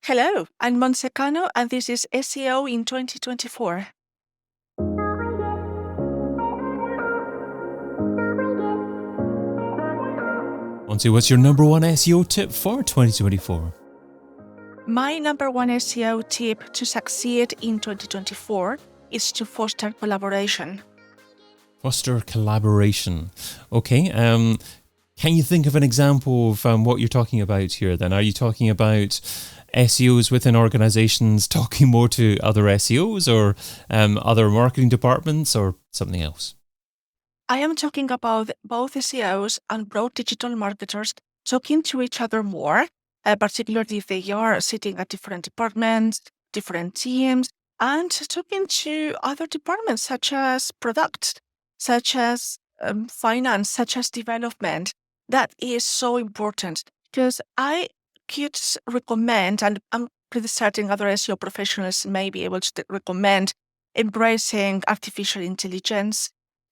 Hello, I'm Montserrat Cano, and this is SEO in 2024. Monty, what's your number one SEO tip for 2024? My number one SEO tip to succeed in 2024 is to foster collaboration. Foster collaboration. Okay. Can you think of an example of what you're talking about here then? Are you talking about SEOs within organizations talking more to other SEOs or other marketing departments or something else? I am talking about both SEOs and broad digital marketers talking to each other more, particularly if they are sitting at different departments, different teams, and talking to other departments such as product, such as finance, such as development. That is so important because I could recommend, and I'm pretty certain other SEO professionals may be able to recommend embracing artificial intelligence,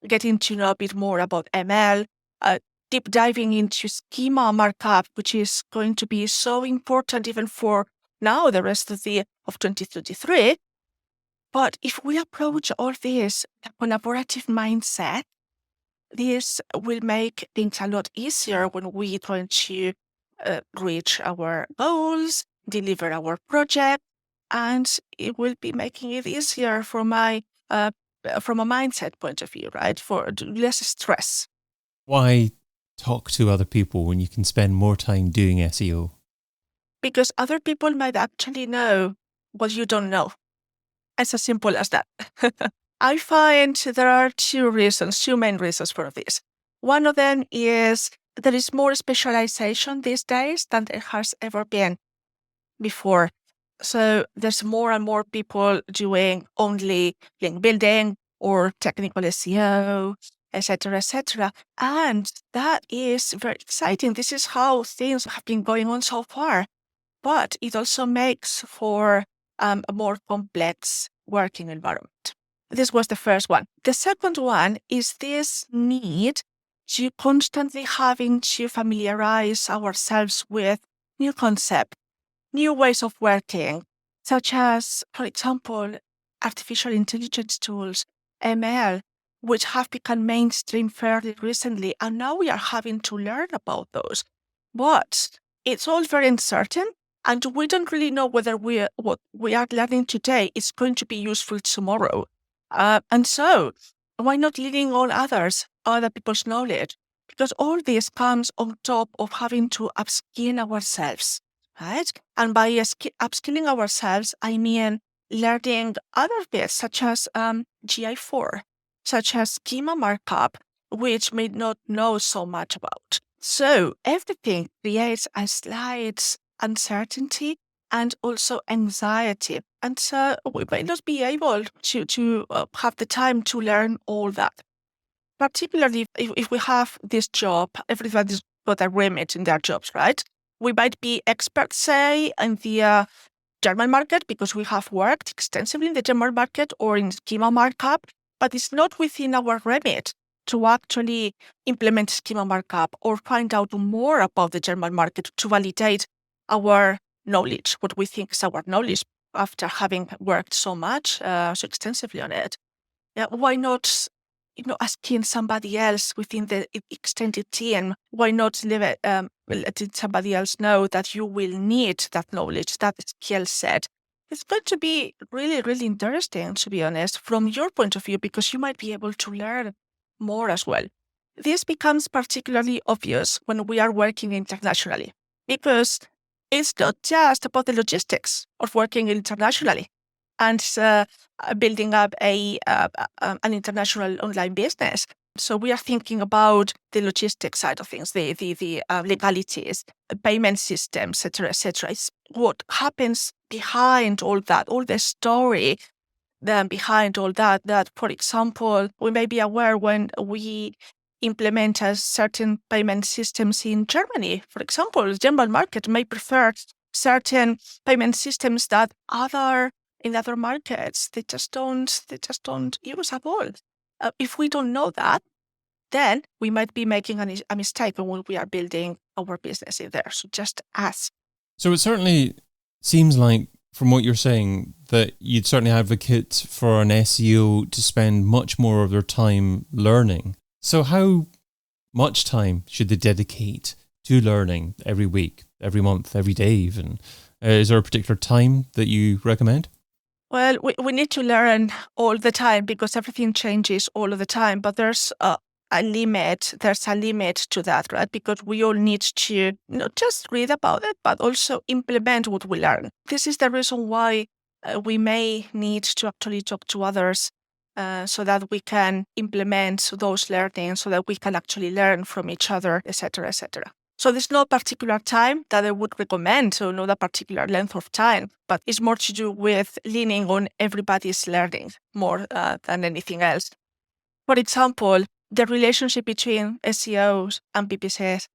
getting to know a bit more about ML, deep diving into schema markup, which is going to be so important even for now, the rest of 2023. But if we approach all this a collaborative mindset, this will make things a lot easier when we try to reach our goals, deliver our project, and it will be making it easier for my from a mindset point of view, right? For less stress. Why talk to other people when you can spend more time doing SEO? Because other people might actually know what you don't know. It's as simple as that. I find there are two main reasons for this. One of them is there is more specialization these days than there has ever been before. So there's more and more people doing only link building or technical SEO, etc., etc. And that is very exciting. This is how things have been going on so far. But it also makes for a more complex working environment. This was the first one. The second one is this need to constantly having to familiarize ourselves with new concepts, new ways of working, such as, for example, artificial intelligence tools, ML, which have become mainstream fairly recently, and now we are having to learn about those. But it's all very uncertain, and we don't really know whether what we are learning today is going to be useful tomorrow. And so, why not leaning on other people's knowledge? Because all this comes on top of having to upskill ourselves, right? And by upskilling ourselves, I mean learning other bits such as GI4, such as schema markup, which may not know so much about. So everything creates a slight uncertainty and also anxiety. And so we may not be able to have the time to learn all that. Particularly if we have this job, everybody's got a remit in their jobs, right? We might be experts, say, in the German market because we have worked extensively in the German market or in schema markup, but it's not within our remit to actually implement schema markup or find out more about the German market to validate our knowledge, what we think is our knowledge after having worked so extensively on it. Yeah, why not, asking somebody else within the extended team? Why not letting somebody else know that you will need that knowledge, that skill set? It's going to be really, really interesting, to be honest, from your point of view, because you might be able to learn more as well. This becomes particularly obvious when we are working internationally, because it's not just about the logistics of working internationally and building up an international online business. So we are thinking about the logistics side of things, the legalities, payment systems, etc. It's what happens behind all that, all the story then behind all that. That, for example, we may be aware when we implement a certain payment systems in Germany. For example, the German market may prefer certain payment systems that in other markets they just don't use at all. If we don't know that, then we might be making a mistake when we are building our business in there. So just ask. So it's certainly Seems like, from what you're saying, that you'd certainly advocate for an SEO to spend much more of their time learning. So how much time should they dedicate to learning every week, every month, every day even? Is there a particular time that you recommend? Well, we need to learn all the time because everything changes all of the time, but there's a limit. There's a limit to that, right? Because we all need to not just read about it, but also implement what we learn. This is the reason why we may need to actually talk to others so that we can implement those learnings, so that we can actually learn from each other, etc., etc. So there's no particular time that I would recommend, so not a particular length of time, but it's more to do with leaning on everybody's learning more than anything else. For example, the relationship between SEOs and PPCs.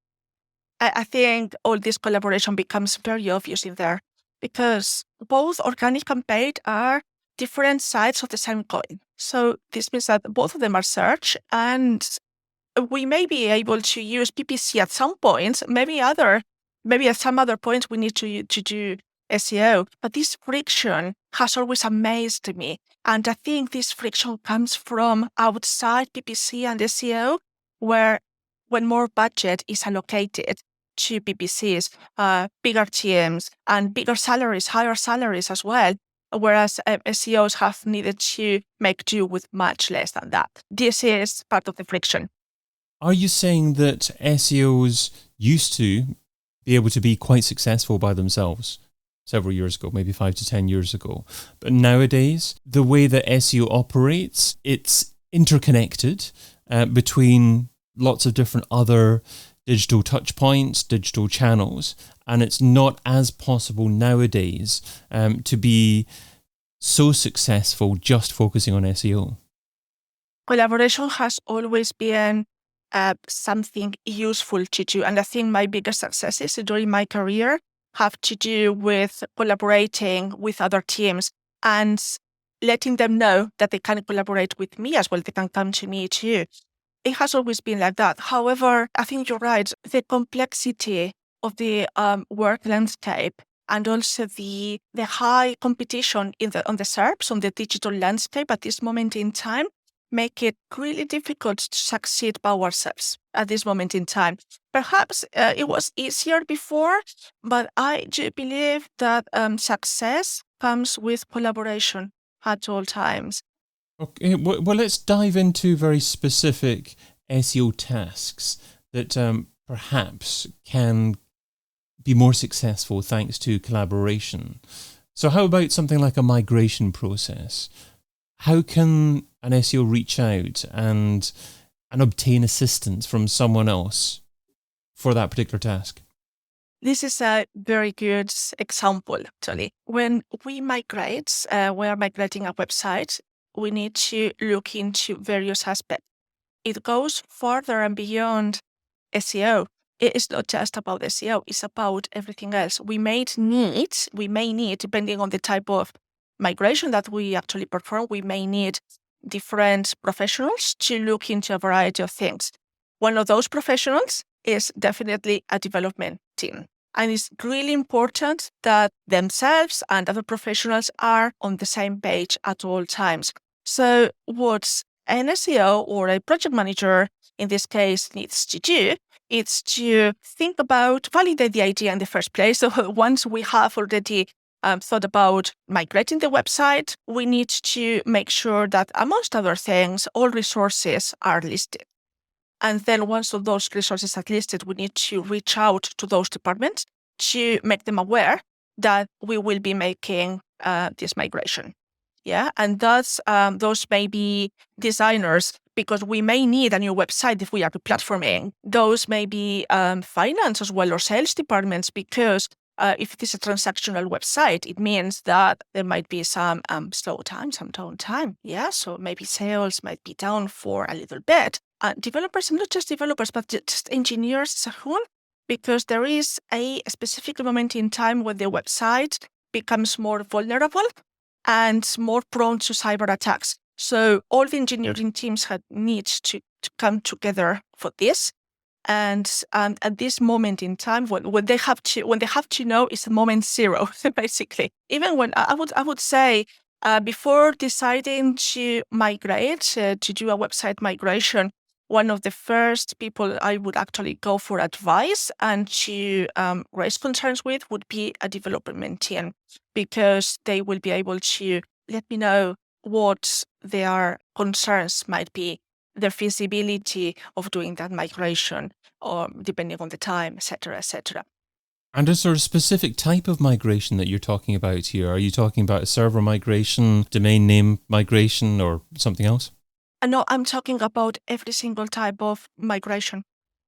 I think all this collaboration becomes very obvious in there because both organic and paid are different sides of the same coin. So this means that both of them are search, and we may be able to use PPC at some point, maybe at some other point we need to do SEO. But this friction has always amazed me. And I think this friction comes from outside PPC and SEO, where when more budget is allocated to PPCs, bigger teams and bigger salaries, higher salaries as well, whereas SEOs have needed to make do with much less than that. This is part of the friction. Are you saying that SEOs used to be able to be quite successful by themselves several years ago, maybe 5 to 10 years ago, but nowadays the way that SEO operates, it's interconnected between lots of different other digital touch points, digital channels, and it's not as possible nowadays to be so successful just focusing on SEO? Collaboration has always been something useful to do. And I think my biggest successes during my career have to do with collaborating with other teams and letting them know that they can collaborate with me as well. They can come to me too. It has always been like that. However, I think you're right. The complexity of the work landscape and also the high competition on the SERPs, on the digital landscape at this moment in time, make it really difficult to succeed by ourselves at this moment in time. Perhaps it was easier before, but I do believe that success comes with collaboration at all times. Okay, well, let's dive into very specific SEO tasks that perhaps can be more successful thanks to collaboration. So how about something like a migration process? How can an SEO reach out and obtain assistance from someone else for that particular task? This is a very good example, actually. When we migrate, we are migrating a website, we need to look into various aspects. It goes further and beyond SEO. It is not just about SEO, it's about everything else. We may need, depending on the type of migration that we actually perform, we may need different professionals to look into a variety of things. One of those professionals is definitely a development team. And it's really important that themselves and other professionals are on the same page at all times. So what an SEO or a project manager in this case needs to do, it's to think about, validate the idea in the first place. So once we have already thought about migrating the website, we need to make sure that, amongst other things, all resources are listed. And then once those resources are listed, we need to reach out to those departments to make them aware that we will be making this migration. Yeah, and thus those may be designers, because we may need a new website if we are replatforming. Those may be finance as well, or sales departments, because if it is a transactional website, it means that there might be some slow time, some downtime. Yeah, so maybe sales might be down for a little bit. Developers, and not just developers, but just engineers as a whole, because there is a specific moment in time when the website becomes more vulnerable and more prone to cyber attacks. So all the engineering teams need to come together for this. And at this moment in time, when they have to know, is moment zero, basically. Even when I would say before deciding to migrate to do a website migration, one of the first people I would actually go for advice and to raise concerns with would be a development team, because they will be able to let me know what their concerns might be, the feasibility of doing that migration, or depending on the time, etc., etc. And is there a specific type of migration that you're talking about here? Are you talking about a server migration, domain name migration, or something else? No, I'm talking about every single type of migration.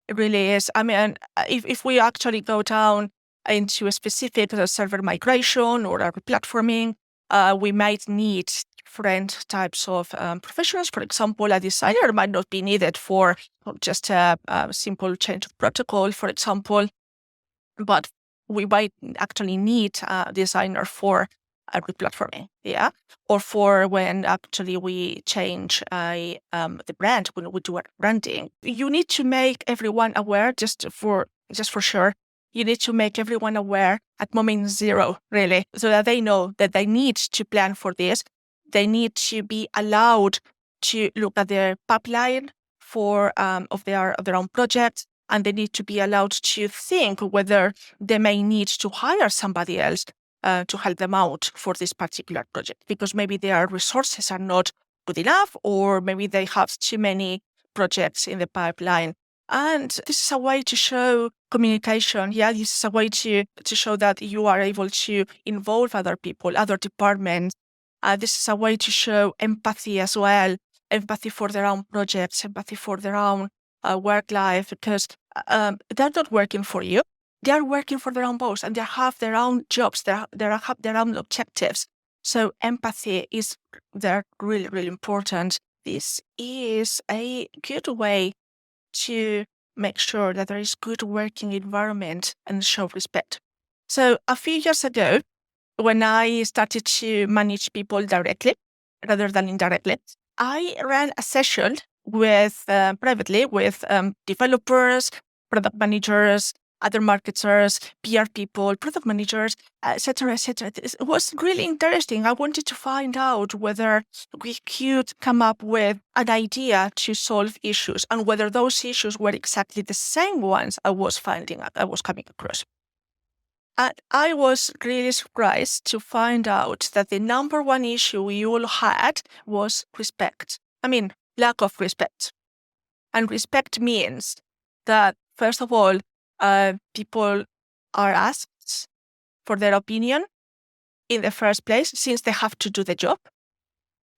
It really is. I mean, if we actually go down into a specific server migration or a replatforming, we might need different types of professionals. For example, a designer might not be needed for just a simple change of protocol, for example, but we might actually need a designer for a replatforming, yeah, or for when actually we change the brand, when we do our branding. You need to make everyone aware, just for sure. You need to make everyone aware at moment zero, really, so that they know that they need to plan for this. They need to be allowed to look at their pipeline for of their own project, and they need to be allowed to think whether they may need to hire somebody else to help them out for this particular project, because maybe their resources are not good enough, or maybe they have too many projects in the pipeline. And this is a way to show communication. Yeah, this is a way to show that you are able to involve other people, other departments. This is a way to show empathy as well, empathy for their own projects, empathy for their own work life, because they're not working for you. They are working for their own boss, and they have their own jobs. They have their own objectives. So empathy is there really, really important. This is a good way to make sure that there is good working environment and show respect. So a few years ago, when I started to manage people directly rather than indirectly, I ran a session with privately with developers, product managers, other marketers, PR people, product managers, etc., etc. It was really interesting. I wanted to find out whether we could come up with an idea to solve issues, and whether those issues were exactly the same ones I was coming across. And I was really surprised to find out that the number one issue we all had was respect. I mean, lack of respect. And respect means that, first of all, people are asked for their opinion in the first place, since they have to do the job.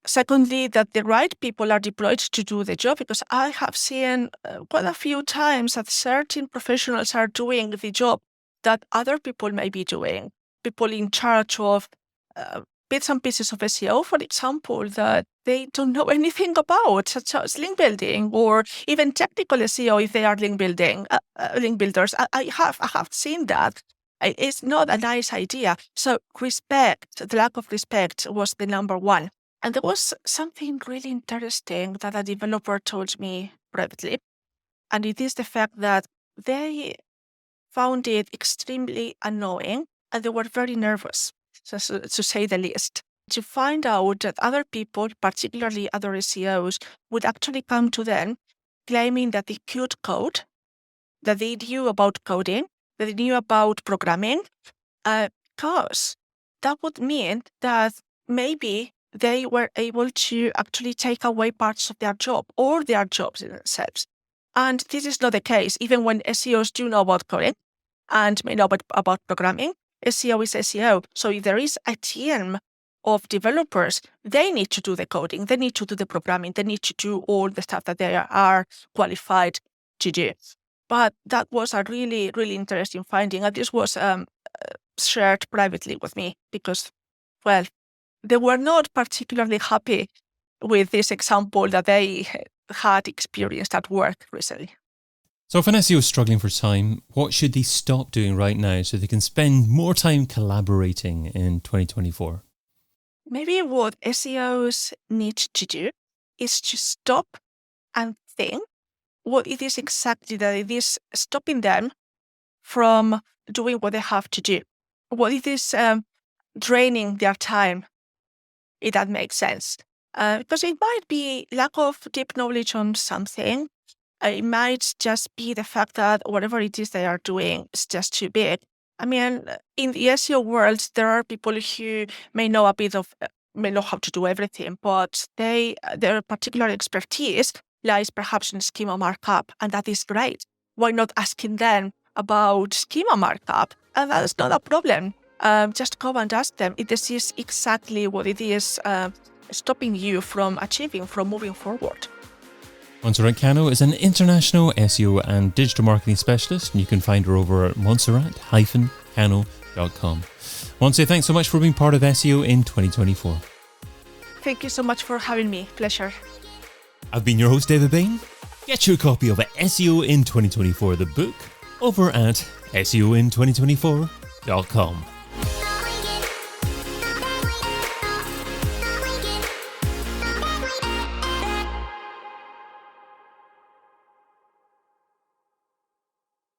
Secondly, that the right people are deployed to do the job, because I have seen quite a few times that certain professionals are doing the job that other people may be doing. People in charge of bits and pieces of SEO, for example, that they don't know anything about, such as link building, or even technical SEO if they are link builders. I have seen that. It's not a nice idea. So respect, the lack of respect was the number one. And there was something really interesting that a developer told me privately, and it is the fact that they found it extremely annoying, and they were very nervous, to say the least, to find out that other people, particularly other SEOs, would actually come to them claiming that they could code, that they knew about coding, that they knew about programming, because that would mean that maybe they were able to actually take away parts of their job, or their jobs in themselves. And this is not the case. Even when SEOs do know about coding and may know about programming, SEO is SEO. So if there is a team of developers, they need to do the coding, they need to do the programming, they need to do all the stuff that they are qualified to do. But that was a really, really interesting finding. And this was shared privately with me, because, well, they were not particularly happy with this example that they had experienced at work recently. So if an SEO is struggling for time, what should they stop doing right now so they can spend more time collaborating in 2024? Maybe what SEOs need to do is to stop and think what it is exactly that it is stopping them from doing what they have to do, what it is draining their time, if that makes sense. Because it might be lack of deep knowledge on something. It might just be the fact that whatever it is they are doing is just too big. I mean, in the SEO world, there are people who may know may know how to do everything, but their particular expertise lies perhaps in schema markup, and that is great. Why not asking them about schema markup? And that is not a problem. Just go and ask them if this is exactly what it is stopping you from achieving, from moving forward. Montserrat Cano is an international SEO and digital marketing specialist, and you can find her over at montserrat-cano.com. Monse, thanks so much for being part of SEO in 2024. Thank you so much for having me. Pleasure. I've been your host, David Bain. Get your copy of SEO in 2024, the book, over at SEOin2024.com.